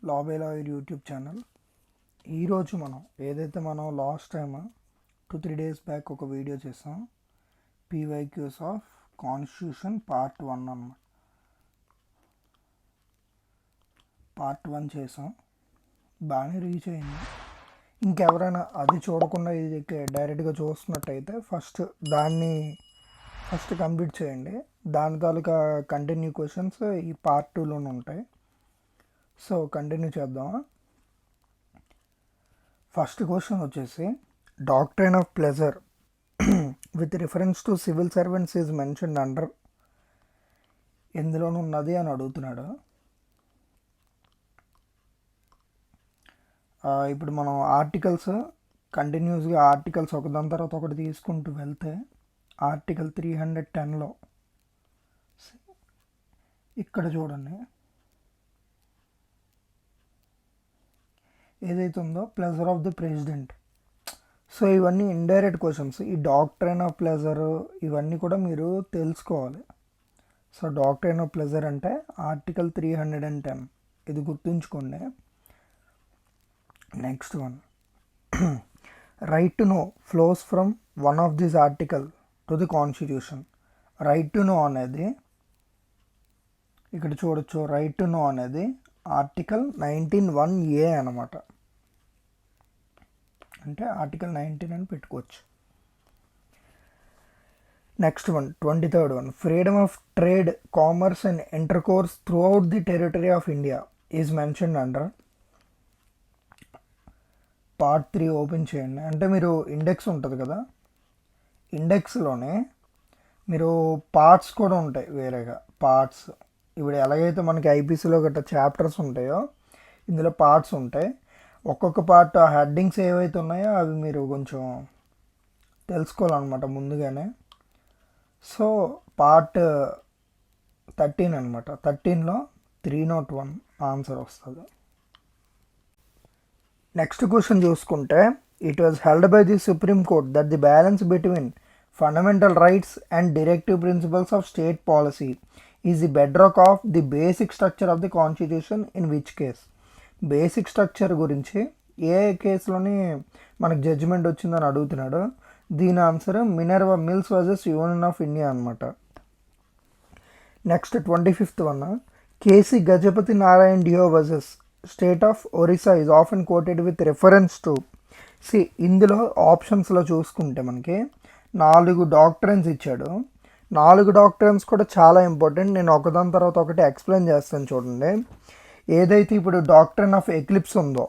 లాబే lawyer YouTube channel. ఈరోజు మనం last time 2-3 days back ఒక వీడియో చేసాం. పీవైక్యూస్ ఆఫ్ కాన్స్టిట్యూషన్ పార్ట్ 1 అన్నమాట. పార్ట్ 1 చేసాం, బాగానే రీచ్ అయింది. ఇంకెవరైనా అది చూడకుండా ఇది డైరెక్ట్గా చూస్తున్నట్టయితే దాన్ని ఫస్ట్ కంప్లీట్ చేయండి. దాని తాలూకా కంటిన్యూ క్వశ్చన్స్ ఈ పార్ట్ 2లోనే ఉంటాయి. సో కంటిన్యూ చేద్దామా. ఫస్ట్ క్వశ్చన్ వచ్చేసి, doctrine of pleasure with reference to civil servants is mentioned under ఎందులోనూ ఉన్నది అని అడుగుతున్నాడు. ఇప్పుడు మనం ఆర్టికల్స్ కంటిన్యూస్గా ఆర్టికల్స్ ఒకదాని తర్వాత ఒకటి తీసుకుంటూ వెళ్తే ఆర్టికల్ 310లో ఇక్కడ చూడండి ఏదైతే ఉందో pleasure of the president. So ఇవన్నీ ఇండైరెక్ట్ క్వశ్చన్స్. ఈ డాక్ట్రైన్ ఆఫ్ ప్లెజర్ ఇవన్నీ కూడా మీరు తెలుసుకోవాలి. సో డాక్ట్రైన్ ఆఫ్ ప్లెజర్ అంటే ఆర్టికల్ 310, ఇది గుర్తుంచుకోండి. Next one, right to know flows from one of this article to the constitution. Right to know అనేది ఇక్కడ చూడొచ్చు. రైట్ టు నో అనేది ఆర్టికల్ 19(1)A అనమాట. అంటే ఆర్టికల్ 19 అని పెట్టుకోవచ్చు. Next one, 23rd one, freedom of trade, commerce and intercourse through out the territory of India is mentioned under. Part 3 open చేయండి. అంటే మీరు ఇండెక్స్ ఉంటుంది కదా, ఇండెక్స్లోనే మీరు పార్ట్స్ కూడా ఉంటాయి వేరేగా. పార్ట్స్ ఇప్పుడు ఎలాగైతే మనకి ఐపీసీలో గట్రా చాప్టర్స్ ఉంటాయో ఇందులో పార్ట్స్ ఉంటాయి. ఒక్కొక్క పార్ట్ ఆ హెడ్డింగ్స్ ఏవైతే ఉన్నాయో అవి మీరు కొంచెం తెలుసుకోవాలన్నమాట ముందుగానే. సో పార్ట్ 13 అనమాట. 13లో 301 ఆన్సర్ వస్తుంది. నెక్స్ట్ క్వశ్చన్ చూసుకుంటే, it was held by the Supreme Court that the balance between fundamental rights and directive principles of state policy is the bedrock of the basic structure of the constitution in which case. Basic structure గురించి ఏ కేసులోని మనకు judgment వచ్చిందని అడుగుతున్నాడు. దీని answer Minerva Mills versus Union of India అనమాట. Next 25th one, KC Gajapati Narayan Deo versus state of Orissa is often quoted with reference to. ఇందులో ఆప్షన్స్లో చూసుకుంటే మనకి 4 డాక్ట్రైన్స్ ఇచ్చాడు. 4 డాక్ట్రైన్స్ కూడా చాలా ఇంపార్టెంట్. నేను ఒకదాని తర్వాత ఒకటి ఎక్స్ప్లెయిన్ చేస్తాను చూడండి. ఏదైతే ఇప్పుడు డాక్ట్రైన్ ఆఫ్ ఎక్లిప్స్ ఉందో,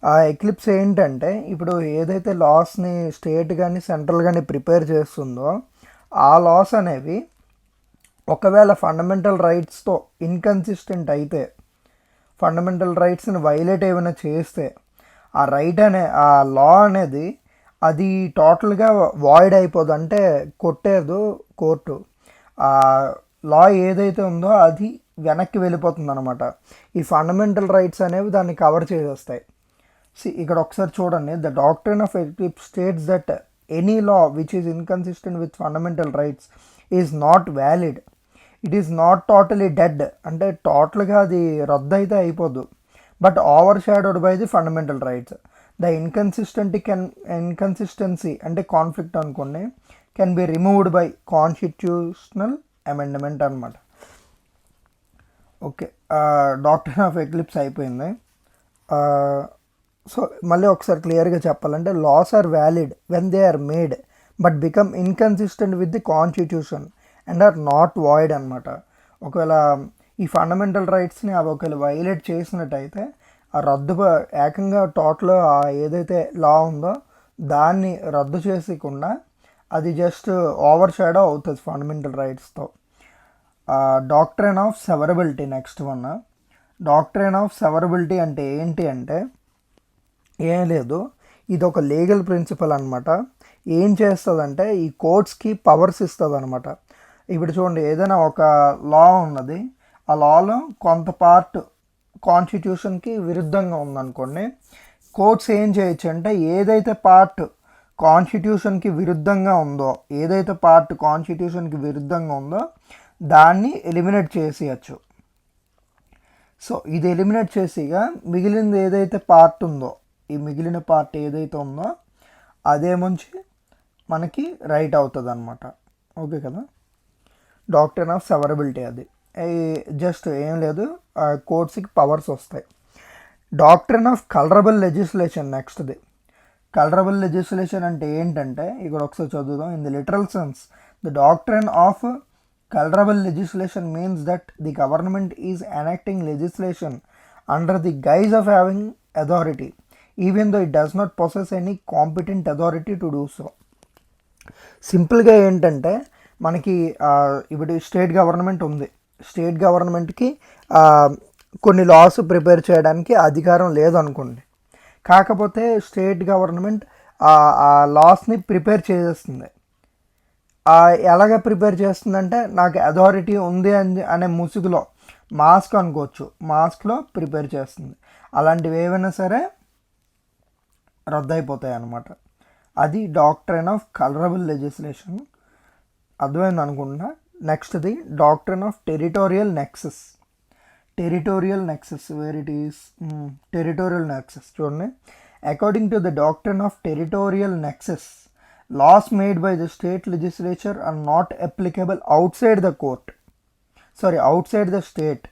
ఆ ఎక్లిప్స్ ఏంటంటే ఇప్పుడు ఏదైతే లాస్ని స్టేట్ కానీ సెంట్రల్ కానీ ప్రిపేర్ చేస్తుందో ఆ లాస్ అనేవి ఒకవేళ ఫండమెంటల్ రైట్స్తో ఇన్కన్సిస్టెంట్ అయితే, ఫండమెంటల్ రైట్స్ని వైలేట్ ఏమైనా చేస్తే ఆ లా అనేది అది టోటల్గా వాయిడ్ అయిపోదు, అంటే కొట్టేదు కోర్టు. ఆ లా ఏదైతే ఉందో అది వెనక్కి వెళ్ళిపోతుంది అనమాట. ఈ ఫండమెంటల్ రైట్స్ అనేవి దాన్ని కవర్ చేసేస్తాయి. ఇక్కడ ఒకసారి చూడండి, the doctrine of eclipse states that any law which is inconsistent with fundamental rights is not valid. It is not totally dead, అంటే టోటల్గా అది రద్దు అయితే అయిపోద్దు, but overshadowed by the fundamental rights. The inconsistency అంటే conflict అనుకోండి, can be removed by constitutional amendment అనమాట. Okay, doctrine of eclipse అయిపోయింది. సో మళ్ళీ ఒకసారి క్లియర్గా చెప్పాలంటే, laws are valid when they are made but become inconsistent with the constitution and are not void అనమాట. ఒకవేళ ఈ ఫండమెంటల్ రైట్స్ని అవి ఒకవేళ వైలేట్ చేసినట్టయితే ఆ రద్దు ఏకంగా టోటల్ ఏదైతే లా ఉందో దాన్ని రద్దు చేసేయకుండా అది జస్ట్ ఓవర్ షాడో అవుతుంది ఫండమెంటల్ రైట్స్తో. Doctrine of severability next one. Doctrine of severability అంటే ఏంటి అంటే ఏం లేదు, ఇది ఒక లీగల్ ప్రిన్సిపల్ అనమాట. ఏం చేస్తుందంటే ఈ కోర్ట్స్కి పవర్స్ ఇస్తుంది అనమాట. ఇప్పుడు చూడండి, ఏదైనా ఒక లా ఉన్నది, ఆ లాలో కొంత పార్ట్ కాన్స్టిట్యూషన్కి విరుద్ధంగా ఉందనుకోండి, కోర్ట్స్ ఏం చేయొచ్చు అంటే ఏదైతే పార్ట్ కాన్స్టిట్యూషన్కి విరుద్ధంగా ఉందో దాన్ని ఎలిమినేట్ చేసేయచ్చు. సో ఇది ఎలిమినేట్ చేసి ఇక మిగిలింది ఏదైతే పార్ట్ ఉందో, ఈ మిగిలిన పార్ట్ ఏదైతే ఉందో అదేముంచి మనకి రైట్ అవుతుంది అనమాట. ఓకే కదా. డాక్ట్రిన్ ఆఫ్ సెవరబిలిటీ అది జస్ట్ ఏం లేదు, కోర్ట్స్కి పవర్స్ వస్తాయి. డాక్ట్రిన్ ఆఫ్ కలరబుల్ లెజిస్లేషన్ నెక్స్ట్ది. కలరబుల్ లెజిస్లేషన్ అంటే ఏంటంటే ఇక్కడ ఒకసారి చదువుదాం. In the literal sense the doctrine of colourable legislation means that the government is enacting legislation under the guise of having authority even though it does not possess any competent authority to do so. సింపుల్గా ఏంటంటే మనకి ఇప్పుడు state government ఉంది, state గవర్నమెంట్కి కొన్ని loss prepare చేయడానికి అధికారం లేదనుకోండి. కాకపోతే స్టేట్ గవర్నమెంట్ ఆ లాస్ని ప్రిపేర్ చేసేస్తుంది. ఎలాగ ప్రిపేర్ చేస్తుందంటే నాకు అథారిటీ ఉంది అనే ముసుగులో, మాస్క్ అనుకోవచ్చు, మాస్క్లో ప్రిపేర్ చేస్తుంది. అలాంటివి ఏవైనా సరే రద్దయిపోతాయి అన్నమాట. అది డాక్ట్రిన్ ఆఫ్ కలరబుల్ లెజిస్లేషన్. అర్థమైంది అనుకుంటున్నా. నెక్స్ట్ది doctrine of territorial nexus. Territorial nexus where it is, territorial nexus చూడండి. According to the doctrine of territorial nexus laws made by the state legislature are not applicable outside the state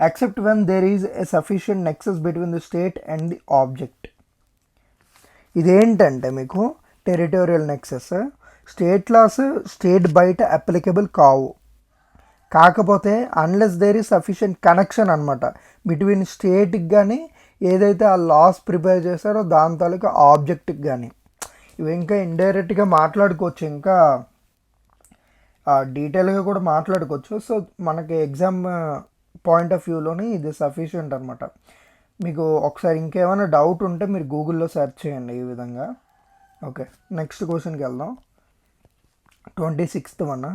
except when there is a sufficient nexus between the state and the object. ఇదేంటంటే మీకు territorial nexus, state laws state బయట applicable కావు. కాకపోతే unless there is sufficient connection అనమాట between స్టేట్కి కానీ ఏదైతే ఆ లాస్ ప్రిపేర్ చేస్తారో దాని తాలూకా ఆబ్జెక్ట్కి కానీ. ఇవి ఇంకా ఇండైరెక్ట్గా మాట్లాడుకోవచ్చు, ఇంకా డీటెయిల్గా కూడా మాట్లాడుకోవచ్చు. సో మనకి ఎగ్జామ్ పాయింట్ ఆఫ్ వ్యూలోని ఇది సఫిషియంట్ అనమాట. మీకు ఒకసారి ఇంకేమైనా డౌట్ ఉంటే మీరు గూగుల్లో సెర్చ్ చేయండి ఈ విధంగా. ఓకే, నెక్స్ట్ క్వశ్చన్కి వెళ్దాం. 26th one,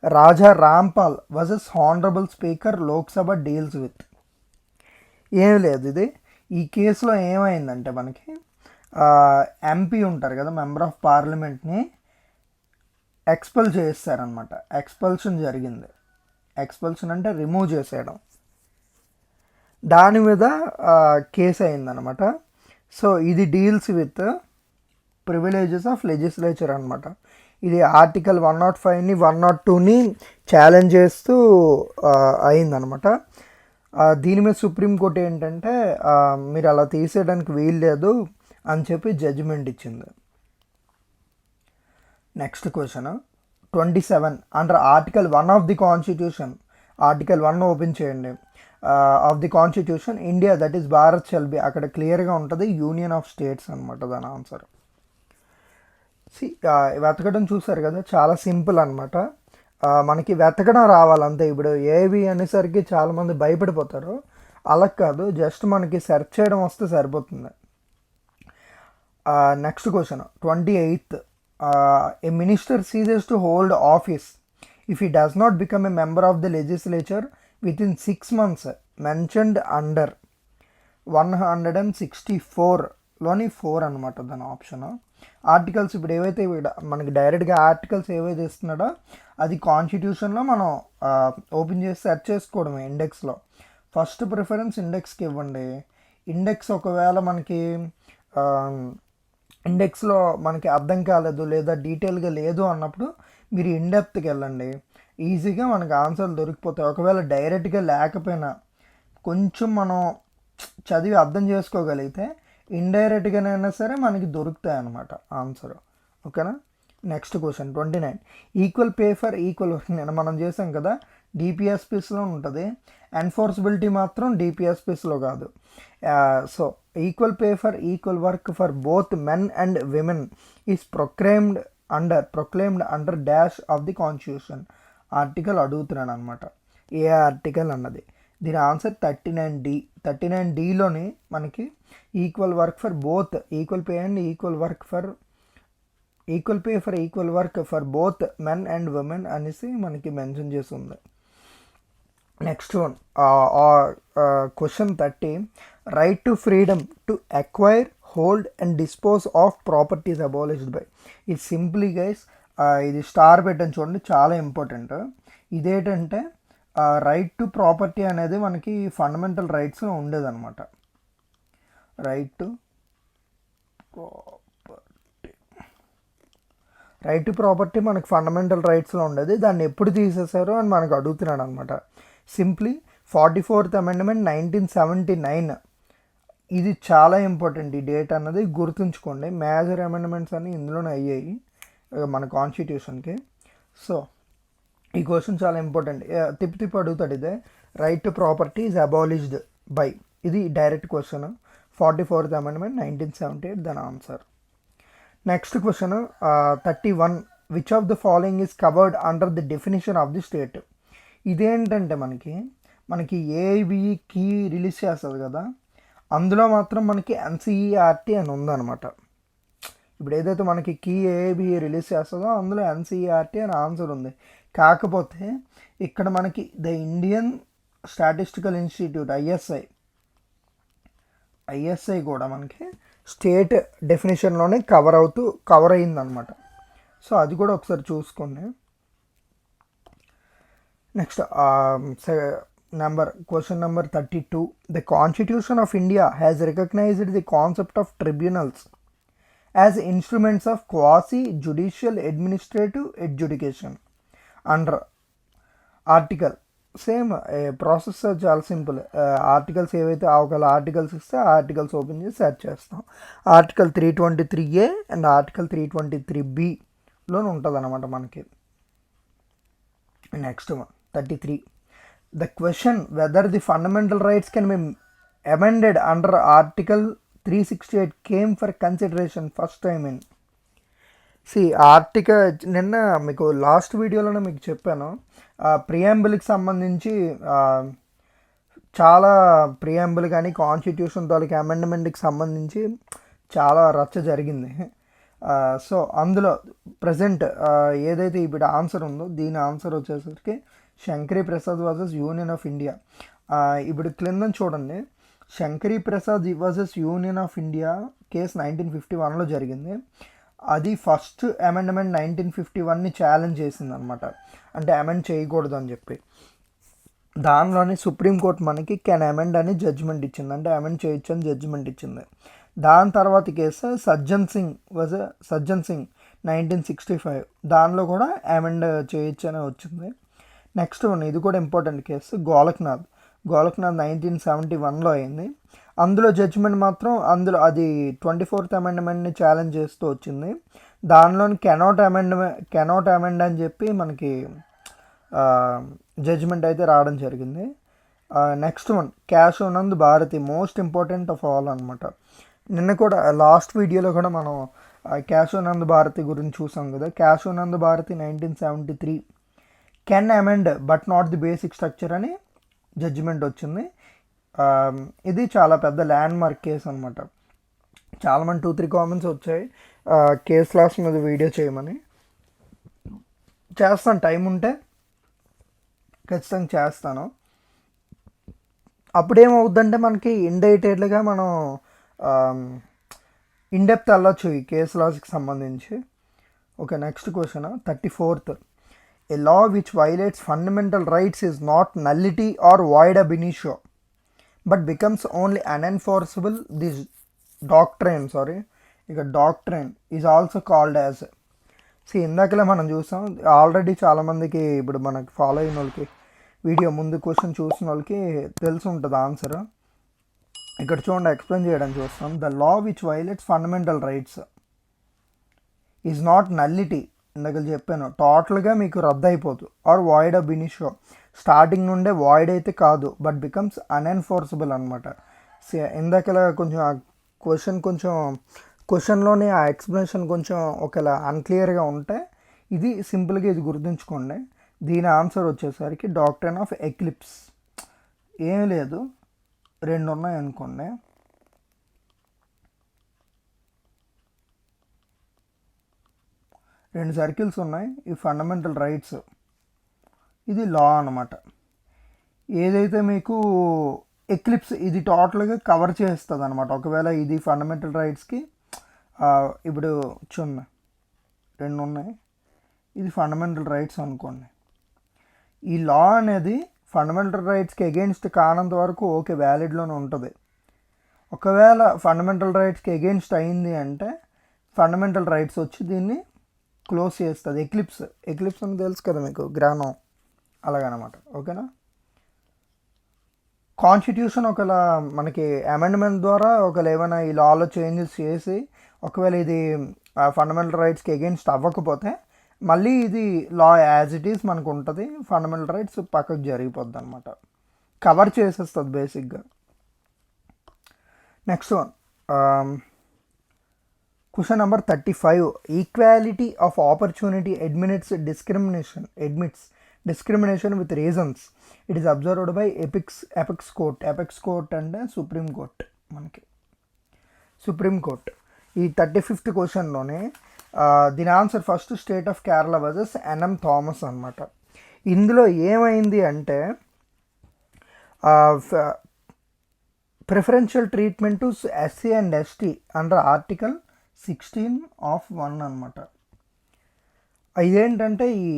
Raja Rampal versus honourable speaker Lok Sabha deals with. ఏం లేదు, ఇది ఈ కేసులో ఏమైందంటే మనకి ఎంపీ ఉంటారు కదా, మెంబర్ ఆఫ్ పార్లమెంట్ని ఎక్స్పెల్ చేస్తారనమాట. ఎక్స్పల్షన్ జరిగింది. ఎక్స్పల్షన్ అంటే రిమూవ్ చేసేయడం. దాని మీద కేసు అయిందనమాట. సో ఇది deals with privileges of legislature అనమాట. ఇది ఆర్టికల్ 105ని 102ని ఛాలెంజ్ చేస్తూ అయిందనమాట. దీని మీద సుప్రీంకోర్టు ఏంటంటే మీరు అలా తీసేయడానికి వీలు లేదు అని చెప్పి జడ్జిమెంట్ ఇచ్చింది. Next question 27, under article 1 of the constitution, article 1 open చేయండి, of the constitution India that is Bharat shall be, అక్కడ క్లియర్గా ఉంటుంది యూనియన్ ఆఫ్ స్టేట్స్ అనమాట దాని ఆన్సర్. వెతకడం చూసారు కదా, చాలా సింపుల్ అనమాట. మనకి వెతకడం రావాలంతే. ఇప్పుడు ఏవి అనేసరికి చాలామంది భయపడిపోతారు, అలా కాదు, జస్ట్ మనకి సెర్చ్ చేయడం వస్తే సరిపోతుంది. Next question 28, a minister ceases to hold office if he does not become a member of the legislature within 6 months mentioned under 164లోని 4 అనమాట దాని ఆప్షన్. ఆర్టికల్స్ ఇప్పుడు ఏవైతే మనకి డైరెక్ట్గా ఆర్టికల్స్ ఏవైతే ఇస్తున్నాడో అది కాన్స్టిట్యూషన్లో మనం ఓపెన్ చేసి సెర్చ్ చేసుకోవడమే ఇండెక్స్లో. ఫస్ట్ ప్రిఫరెన్స్ ఇండెక్స్కి ఇవ్వండి. ఇండెక్స్ ఒకవేళ మనకి ఇండెక్స్లో మనకి అర్థం కాలేదు లేదా డీటెయిల్గా లేదు అన్నప్పుడు మీరు ఇన్డెప్త్కి వెళ్ళండి, ఈజీగా మనకి ఆన్సర్లు దొరికిపోతాయి. ఒకవేళ డైరెక్ట్గా లేకపోయినా కొంచెం మనం చదివి అర్థం చేసుకోగలిగితే ఇండైరెక్ట్గానైనా సరే మనకి దొరుకుతాయి అన్నమాట ఆన్సర్. ఓకేనా. Next question 29, equal pay for equal work. నేను మనం చేసాం కదా, డిపిఎస్పిస్లో ఉంటుంది, ఎన్ఫోర్సబిలిటీ మాత్రం డిపిఎస్పిస్లో కాదు. So equal pay for equal work for both men and women is proclaimed under dash of the constitution. Article అడుగుతున్నాను అనమాట, ఏ ఆర్టికల్ అన్నది. దీని ఆన్సర్ 39D. 39Dలోని మనకి equal work for both, equal pay and equal pay for equal work for both men and women అనేసి మనకి mention చేసి ఉంది. Next one, question 30, right to freedom to acquire, hold and dispose of properties abolished by. ఇది simply guys ఇది star పెట్టని చూడండి, చాలా important. ఇదేంటంటే రైట్ టు ప్రాపర్టీ అనేది మనకి ఫండమెంటల్ రైట్స్లో ఉండేదన్నమాట. రైట్ టు ప్రాపర్టీ మనకి ఫండమెంటల్ రైట్స్లో ఉండేది. దాన్ని ఎప్పుడు తీసేశారో అని మనకు అడుగుతున్నాడు అనమాట. Simply 44th amendment 1979. ఇది చాలా ఇంపార్టెంట్, ఈ డేట్ అన్నది గుర్తుంచుకోండి. మేజర్ అమెండ్మెంట్స్ అన్నీ ఇందులోనే అయ్యాయి మన కాన్స్టిట్యూషన్కి. సో ఈ క్వశ్చన్ చాలా ఇంపార్టెంట్. తిప్పి అడుగుతాడు ఇదే. Right to property is abolished by, ఇది డైరెక్ట్ క్వశ్చన్. 44th అమెండ్మెంట్ 1978 దాని answer. Next question 31. Which of the following is covered under the definition of the state. ఇదేంటంటే మనకి ఏబిఈకి రిలీజ్ చేస్తుంది కదా, అందులో మాత్రం మనకి ఎన్సిఈఆర్టీ అని ఉందన్నమాట. ఇప్పుడు ఏదైతే మనకి కీ ఏబిఈ రిలీజ్ చేస్తుందో అందులో ఎన్సిఈఆర్టీ అని ఆన్సర్ ఉంది. కాకపోతే ఇక్కడ మనకి the Indian statistical institute ISI కూడా మనకి స్టేట్ డెఫినేషన్లోనే కవర్ అయిందనమాట. సో అది కూడా ఒకసారి చూసుకోండి. Next question number 32. The constitution of India has recognised the concept of tribunals as instruments of quasi judicial administrative adjudication under article. Same process చాలా simple. Articles ఏవైతే ఒకవేళ ఆర్టికల్స్ ఇస్తే ఆర్టికల్స్ ఓపెన్ చేసి సెర్చ్ చేస్తాం. ఆర్టికల్ 323A అండ్ ఆర్టికల్ 323Bలోనే ఉంటుంది అనమాట మనకి. Next 33. The question whether the fundamental rights can be amended under Article 368 came for consideration first time in. నిన్న మీకు లాస్ట్ వీడియోలోనే మీకు చెప్పాను, ప్రియాంబుల్కి సంబంధించి చాలా ప్రియాంబుల్ కానీ కాన్స్టిట్యూషన్ తాలూకు అమెండ్మెంట్కి సంబంధించి చాలా రచ్చ జరిగింది. సో అందులో ప్రజెంట్ ఏదైతే ఇప్పుడు ఆన్సర్ ఉందో దీని ఆన్సర్ వచ్చేసరికి Shankari Prasad versus Union of India. ఇప్పుడు క్రింద చూడండి, Shankari Prasad versus Union of India case 1951లో జరిగింది. అది ఫస్ట్ అమెండ్మెంట్ 1951ని ఛాలెంజ్ చేసింది అనమాట. అంటే అమెండ్ చేయకూడదు అని చెప్పి. దానిలోని సుప్రీంకోర్టు మనకి కెన్ అమెండ్ అని జడ్జిమెంట్ ఇచ్చింది, అంటే అమెండ్ చేయొచ్చు అని జడ్జిమెంట్ ఇచ్చింది. దాని తర్వాత కేసు సజ్జన్ సింగ్ 1965, దానిలో కూడా అమెండ్ చేయొచ్చు అని వచ్చింది. నెక్స్ట్ వన్, ఇది కూడా ఇంపార్టెంట్ కేసు, గోలక్నాథ్ 1971లో అయింది. అందులో జడ్జిమెంట్ మాత్రం అది 24th అమెండ్మెంట్ని ఛాలెంజ్ చేస్తూ వచ్చింది. దానిలోని కెనాట్ అమెండ్ అని చెప్పి మనకి జడ్జిమెంట్ అయితే రావడం జరిగింది. Next one, Keshavanand Bharati, most important of all అనమాట. నిన్న కూడా లాస్ట్ వీడియోలో కూడా మనం కేశవానంద్ భారతి గురించి చూసాం కదా. Keshavanand Bharati 1973 can amend but not the basic structure అని జడ్జిమెంట్ వచ్చింది. ఇది చాలా పెద్ద ల్యాండ్ మార్క్ కేసు అనమాట. చాలామంది 2-3 కామెంట్స్ వచ్చాయి కేస్ లాస్ మీద వీడియో చేయమని. చేస్తాను, టైం ఉంటే ఖచ్చితంగా చేస్తాను. అప్పుడేమవుద్దంటే మనకి ఇండైటెడ్గా మనం ఇన్డెప్త్ వెళ్ళొచ్చు ఈ కేసు లాస్కి సంబంధించి. Okay, next question 34th. A law which violates fundamental rights is not nullity or void ab initio but becomes only unenforceable. This doctrine is also called as. ఇందాకలే మనం చూసాం ఆల్రెడీ చాలామందికి, ఇప్పుడు మనకి ఫాలో అయిన వాళ్ళకి, వీడియో ముందు క్వశ్చన్ చూసిన వాళ్ళకి తెలిసి ఉంటుంది ఆన్సర్. ఇక్కడ చూడండి, ఎక్స్ప్లెయిన్ చేయడానికి చూస్తాం. The law which violates fundamental rights is not nullity, ఇందాక చెప్పాను, టోటల్గా మీకు రద్దు అయిపోదు. ఆర్ వాయిడ్ అబ్ ఇనిషియో, స్టార్టింగ్ నుండే వాయిడ్ అయితే కాదు, బట్ బికమ్స్ అన్ఎన్ఫోర్సబుల్ అనమాట. ఇందాకలా కొంచెం ఆ క్వశ్చన్లోని ఆ ఎక్స్ప్లెనేషన్ కొంచెం ఒకలా అన్క్లియర్గా ఉంటే ఇది సింపుల్గా ఇది గుర్తుంచుకోండి. దీని ఆన్సర్ వచ్చేసరికి డాక్ట్రైన్ ఆఫ్ ఎక్లిప్స్. ఏం లేదు, 2 ఉన్నాయి అనుకోండి. రెండు సర్కిల్స్ ఉన్నాయి, ఈ ఫండమెంటల్ రైట్స్, ఇది లా అనమాట. ఏదైతే మీకు ఎక్లిప్స్ ఇది టోటల్గా కవర్ చేస్తుంది అనమాట. ఒకవేళ ఇది ఫండమెంటల్ రైట్స్కి ఇప్పుడు చూడండి 2 ఉన్నాయి, ఇది ఫండమెంటల్ రైట్స్ అనుకోండి. ఈ లా అనేది ఫండమెంటల్ రైట్స్కి ఎగెయిన్స్ట్ కానంత వరకు ఓకే వ్యాలిడ్లోనే ఉంటుంది. ఒకవేళ ఫండమెంటల్ రైట్స్కి ఎగెయిన్స్ట్ అయింది అంటే ఫండమెంటల్ రైట్స్ వచ్చి దీన్ని క్లోజ్ చేస్తుంది. ఎక్లిప్స్ అని తెలుసు కదా మీకు, గ్రానం అలాగనమాట. ఓకేనా. కాన్స్టిట్యూషన్ ఒకవేళ మనకి అమెండ్మెంట్ ద్వారా ఒకవేళ ఏమైనా ఈ లాలో చేంజెస్ చేసి ఒకవేళ ఇది ఫండమెంటల్ రైట్స్కి ఎగెయిన్స్ట్ అవ్వకపోతే మళ్ళీ ఇది లా యాజ్ ఇట్ ఈస్ మనకు ఉంటుంది, ఫండమెంటల్ రైట్స్ పక్కకు జరిగిపోద్ది అనమాట, కవర్ చేసేస్తుంది బేసిక్గా. Next one, question number 35. Equality of opportunity admits discrimination with reasons. It is observed by apex court అంటే సుప్రీంకోర్ట్. మనకి సుప్రీంకోర్ట్ ఈ 35th క్వశ్చన్లోనే దీని answer first state of Kerala versus NM Thomas అనమాట. ఇందులో ఏమైంది అంటే preferential treatment to SC and ST under article 16 of 1 అనమాట. ఇదేంటంటే ఈ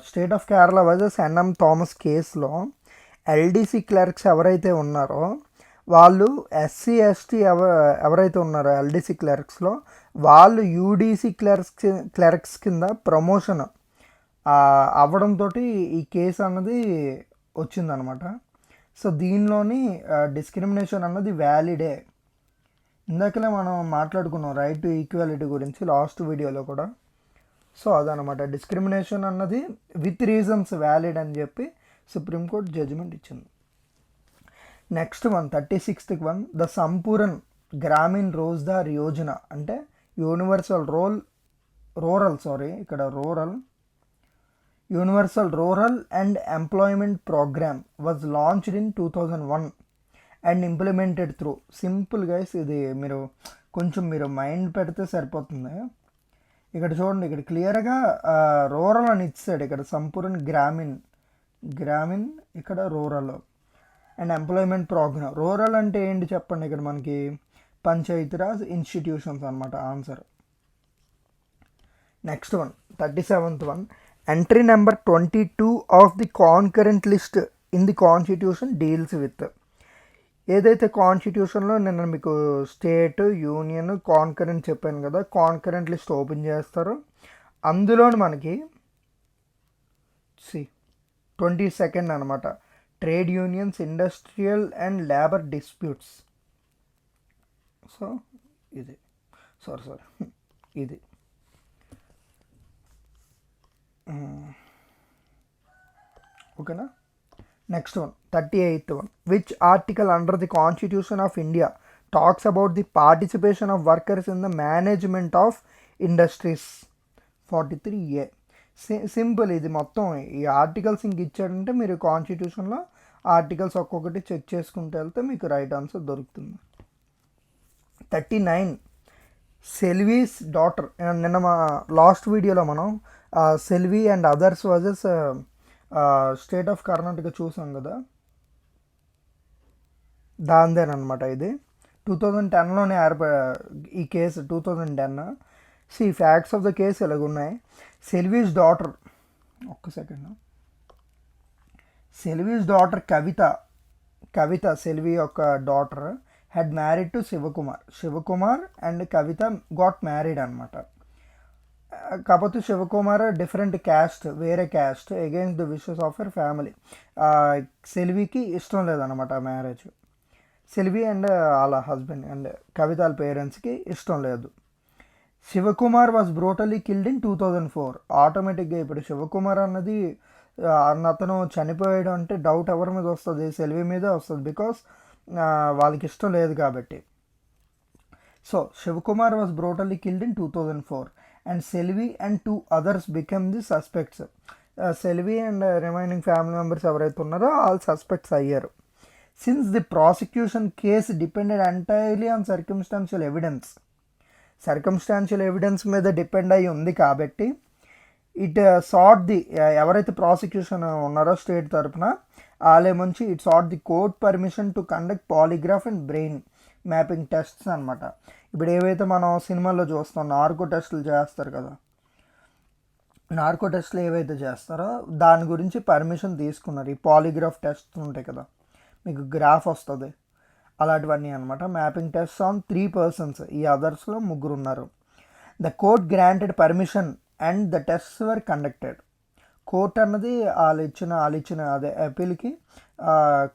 state of Kerala versus NM Thomas కేసులో ఎల్డీసీ క్లర్క్స్ ఎవరైతే ఉన్నారో వాళ్ళు ఎస్సీ ఎస్టీ ఎవరైతే ఉన్నారో ఎల్డీసీ క్లర్క్స్లో వాళ్ళు యూడీసీ క్లర్క్స్ కింద ప్రమోషన్ అవ్వడంతో ఈ కేసు అన్నది వచ్చిందనమాట. సో దీనిలోని డిస్క్రిమినేషన్ అన్నది వ్యాలిడే. ఇందాకలే మనం మాట్లాడుకున్నాం రైట్ టు ఈక్వాలిటీ గురించి లాస్ట్ వీడియోలో కూడా. సో అదనమాట, డిస్క్రిమినేషన్ అన్నది విత్ రీజన్స్ వ్యాలిడ్ అని చెప్పి సుప్రీంకోర్టు జడ్జిమెంట్ ఇచ్చింది. Next one 36th one, the Sampoorna Grameen Rozgar Yojana అంటే universal rural and employment programme was launched in 2001 and implemented through. Simple guys, ఇది మీరు మైండ్ పెడితే సరిపోతుంది. ఇక్కడ చూడండి, ఇక్కడ క్లియర్గా రూరల్ అని ఇచ్చాడు, ఇక్కడ సంపూర్ణ గ్రామీణ్ ఇక్కడ rural and employment programme. Rural అంటే ఏంటి చెప్పండి, ఇక్కడ మనకి పంచాయతీరాజ్ ఇన్స్టిట్యూషన్స్ అనమాట answer. Next one 37th one, entry number 22 of the concurrent list in the constitution deals with. ఏదైతే కాన్స్టిట్యూషన్లో నేను మీకు స్టేట్ యూనియన్ కాన్కరెంట్ చెప్పాను కదా, కాన్కరెంట్ లిస్ట్ ఓపెన్ చేస్తారు. అందులోని మనకి 22nd అనమాట, trade unions, industrial and labour disputes. So ఇది ఇది ఓకేనా. Next one 38th one, which article under the constitution of India talks about the participation of workers in the management of industries. 43A. Simple, ఇది మొత్తం ఈ articles ఇంక ఇచ్చాడంటే మీరు కాన్స్టిట్యూషన్లో ఆర్టికల్స్ ఒక్కొక్కటి చెక్ చేసుకుంటూ వెళ్తే మీకు రైట్ ఆన్సర్ దొరుకుతుంది. 39 సెల్వీస్ డాటర్. నిన్న మా లాస్ట్ వీడియోలో మనం Selvi and others versus state of Karnataka చూసాం కదా, దాందేనమాట ఇది. 2010లోనే ఈ case 2010. Facts of the case ఎలాగున్నాయి. సెల్వీస్ డాటర్, ఒక్క సెకండ్, సెల్వీస్ డాటర్ కవిత సెల్వీ యొక్క daughter had married to Shivakumar and Kavitha got married అనమాట. కాకపోతే శివకుమార్ డిఫరెంట్ క్యాస్ట్, వేరే caste, against the wishes of her family. సెల్వీకి ఇష్టం లేదనమాట మ్యారేజ్. సెల్వీ అండ్ వాళ్ళ హస్బెండ్ అండ్ కవిత వాళ్ళ పేరెంట్స్కి ఇష్టం లేదు. Shivakumar was brutally killed in 2004. ఆటోమేటిక్గా ఇప్పుడు శివకుమార్ అన్నది అతను చనిపోయాడు అంటే డౌట్ ఎవరి మీద వస్తుంది, సెల్వీ మీదే వస్తుంది, బికాస్ వాళ్ళకి ఇష్టం లేదు కాబట్టి. So Shivakumar was brutally killed in 2004 and Selvi and 2 others became the suspects. Selvi and remaining family members ఎవరైతే ఉన్నారో all suspects అయ్యారు. Since the prosecution case depended entirely on circumstantial evidence మీద డిపెండ్ అయ్యి ఉంది కాబట్టి ఇట్ సాట్ ది ఎవరైతే prosecution ఉన్నారో state తరఫున వాళ్ళేముంచి it sought the court permission to conduct polygraph and brain mapping tests అనమాట. ఇప్పుడు ఏవైతే మనం సినిమాల్లో చూస్తాం నార్కో టెస్టులు చేస్తారు కదా, నార్కో టెస్ట్లు ఏవైతే చేస్తారో దాని గురించి పర్మిషన్ తీసుకున్నారు. ఈ పాలిగ్రాఫ్ టెస్ట్ ఉంటాయి కదా, మీకు గ్రాఫ్ వస్తుంది, అలాంటివన్నీ అనమాట. మ్యాపింగ్ టెస్ట్ ఆన్ 3 persons, ఈ అదర్స్లో 3 ఉన్నారు. The court granted permission and the tests were conducted. Court అన్నది వాళ్ళు ఇచ్చిన అదే అపీల్కి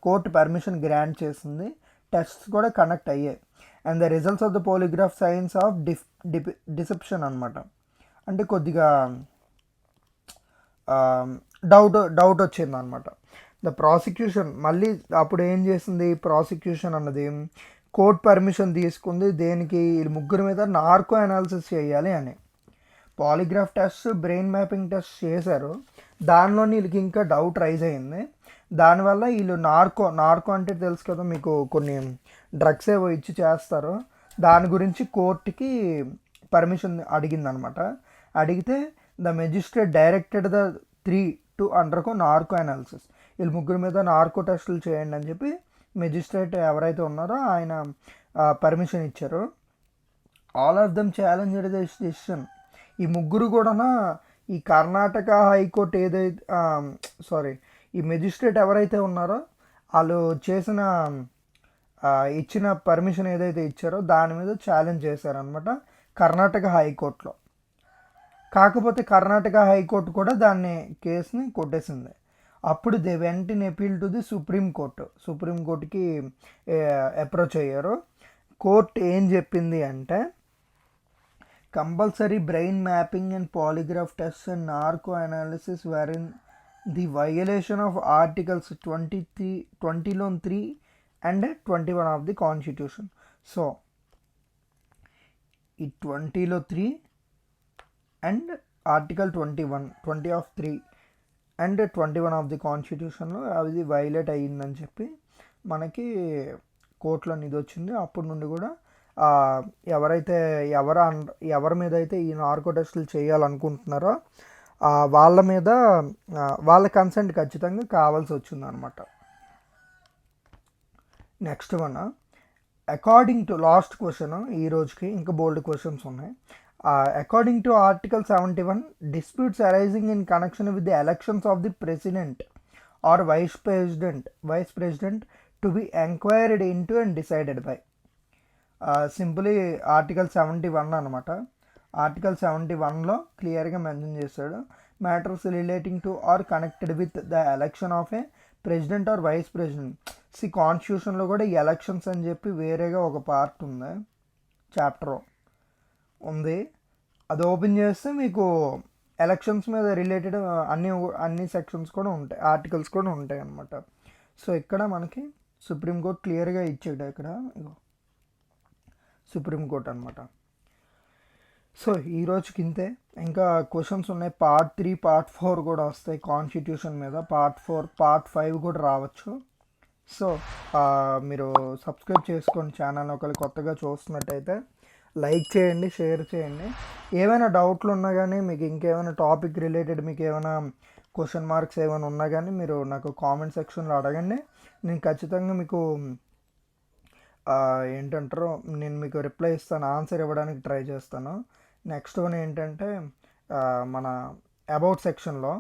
కోర్టు పర్మిషన్ గ్రాంట్ చేసింది, టెస్ట్స్ కూడా కండక్ట్ అయ్యాయి. And the results of the polygraph science of deception అనమాట. అంటే కొద్దిగా డౌట్ వచ్చింది అనమాట. ద ప్రాసిక్యూషన్ మళ్ళీ అప్పుడు ఏం చేసింది, ప్రాసిక్యూషన్ అన్నది కోర్ట్ పర్మిషన్ తీసుకుంది దేనికి, వీళ్ళు 3 మీద నార్కో అనాలిసిస్ చేయాలి అని. Polygraph test, brain mapping test చేశారు, దానిలో వీళ్ళకి ఇంకా డౌట్ రైజ్ అయింది. దానివల్ల వీళ్ళు నార్కో అంటే తెలుసు కదా మీకు, కొన్ని డ్రగ్స్ ఏవో ఇచ్చి చేస్తారు, దాని గురించి కోర్టుకి పర్మిషన్ అడిగిందనమాట. అడిగితే the magistrate directed the 3 to undergo narco analysis. వీళ్ళు 3 మీద నార్కో టెస్టులు చేయండి అని చెప్పి మెజిస్ట్రేట్ ఎవరైతే ఉన్నారో ఆయన పర్మిషన్ ఇచ్చారు. All of them challenged the decision. ఈ 3 కూడా ఈ కర్ణాటక హైకోర్టు ఏదైతే ఈ మెజిస్ట్రేట్ ఎవరైతే ఉన్నారో వాళ్ళు ఇచ్చిన పర్మిషన్ ఏదైతే ఇచ్చారో దాని మీద ఛాలెంజ్ చేశారనమాట కర్ణాటక హైకోర్టులో. కాకపోతే కర్ణాటక హైకోర్టు కూడా దాన్ని కేసుని కొట్టేసింది. అప్పుడు they went in appeal to the సుప్రీంకోర్టుకి అప్రోచ్ అయ్యారు. కోర్టు ఏం చెప్పింది అంటే, compulsory brain mapping and polygraph test and narco analysis were in the violation of articles 20(3) and 21 of the constitution. So ఈ 20లో 3 and article 20 of 3 and 21 of the కాన్స్టిట్యూషన్లో అది violate అయ్యిందని చెప్పి మనకి కోర్టులో ఇది వచ్చింది. అప్పటి నుండి కూడా ఎవరి మీద అయితే ఈ నార్కో టెస్టులు చేయాలనుకుంటున్నారో వాళ్ళ మీద వాళ్ళ కన్సెంట్ ఖచ్చితంగా కావాల్సి వచ్చింది అనమాట. Next one, according to last question ఈ రోజుకి, ఇంకా బోల్డ్ క్వశ్చన్స్ ఉన్నాయి. According to Article 71, disputes arising in connection with the elections of the president or vice president to be enquired into and decided by. Simply article 71 అనమాట. Article 71లో క్లియర్గా mention చేశాడు, matters relating to or connected with the election of a president or vice president. కాన్స్టిట్యూషన్లో కూడా ఈ elections అని చెప్పి వేరేగా ఒక పార్ట్ ఉంది, చాప్టర్ ఉంది. అది ఓపెన్ చేస్తే మీకు ఎలక్షన్స్ మీద రిలేటెడ్ అన్ని సెక్షన్స్ కూడా ఉంటాయి, ఆర్టికల్స్ కూడా ఉంటాయి అన్నమాట. సో ఇక్కడ మనకి సుప్రీంకోర్టు క్లియర్గా ఇచ్చాడు, ఇక్కడ సుప్రీంకోర్టు అనమాట. సో ఈరోజుకి ఇంతే. ఇంకా క్వశ్చన్స్ ఉన్నాయి, పార్ట్ 3 పార్ట్ 4 కూడా వస్తాయి కాన్స్టిట్యూషన్ మీద, పార్ట్ 4 పార్ట్ 5 కూడా రావచ్చు. సో మీరు సబ్స్క్రైబ్ చేసుకోండి ఛానల్, ఒకవేళ కొత్తగా చూస్తున్నట్టయితే లైక్ చేయండి, షేర్ చేయండి. ఏమైనా డౌట్లు ఉన్నా కానీ, మీకు ఇంకేమైనా టాపిక్ రిలేటెడ్ మీకు ఏమైనా క్వశ్చన్ మార్క్స్ ఏమైనా ఉన్నా కానీ మీరు నాకు కామెంట్ సెక్షన్లో అడగండి. నేను ఖచ్చితంగా మీకు ఏంటంటారో నేను మీకు రిప్లై ఇస్తాను, ఆన్సర్ ఇవ్వడానికి ట్రై చేస్తాను. నెక్స్ట్ వన్ ఏంటంటే, మన అబౌట్ సెక్షన్లో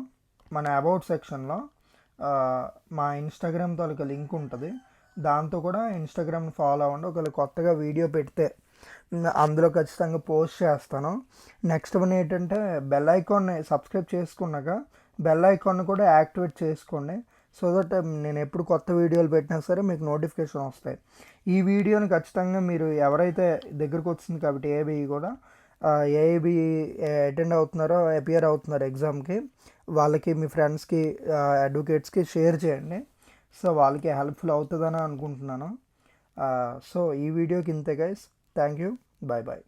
మా ఇన్స్టాగ్రామ్ తాలూకా లింక్ ఉంటుంది, దాంతో కూడా ఇన్స్టాగ్రామ్ని ఫాలో అవ్వండి. ఒకవేళ కొత్తగా వీడియో పెడితే అందులో ఖచ్చితంగా పోస్ట్ చేస్తాను. నెక్స్ట్ వన్ ఏంటంటే, బెల్ ఐకాన్ని సబ్స్క్రైబ్ చేసుకున్నాక బెల్ ఐకాన్ని కూడా యాక్టివేట్ చేసుకోండి, సో దట్ నేను ఎప్పుడు కొత్త వీడియోలు పెట్టినా సరే మీకు నోటిఫికేషన్ వస్తాయి. ఈ వీడియోని ఖచ్చితంగా మీరు ఎవరైతే దగ్గరకు వచ్చింది కాబట్టి ఏఐబి అటెండ్ అవుతున్నారో, అపియర్ అవుతున్నారో ఎగ్జామ్కి, వాళ్ళకి మీ ఫ్రెండ్స్కి అడ్వకేట్స్కి షేర్ చేయండి. సో వాళ్ళకి హెల్ప్ఫుల్ అవుతుందని అనుకుంటున్నాను. సో ఈ వీడియోకి ఇంతే guys, thank you, bye bye.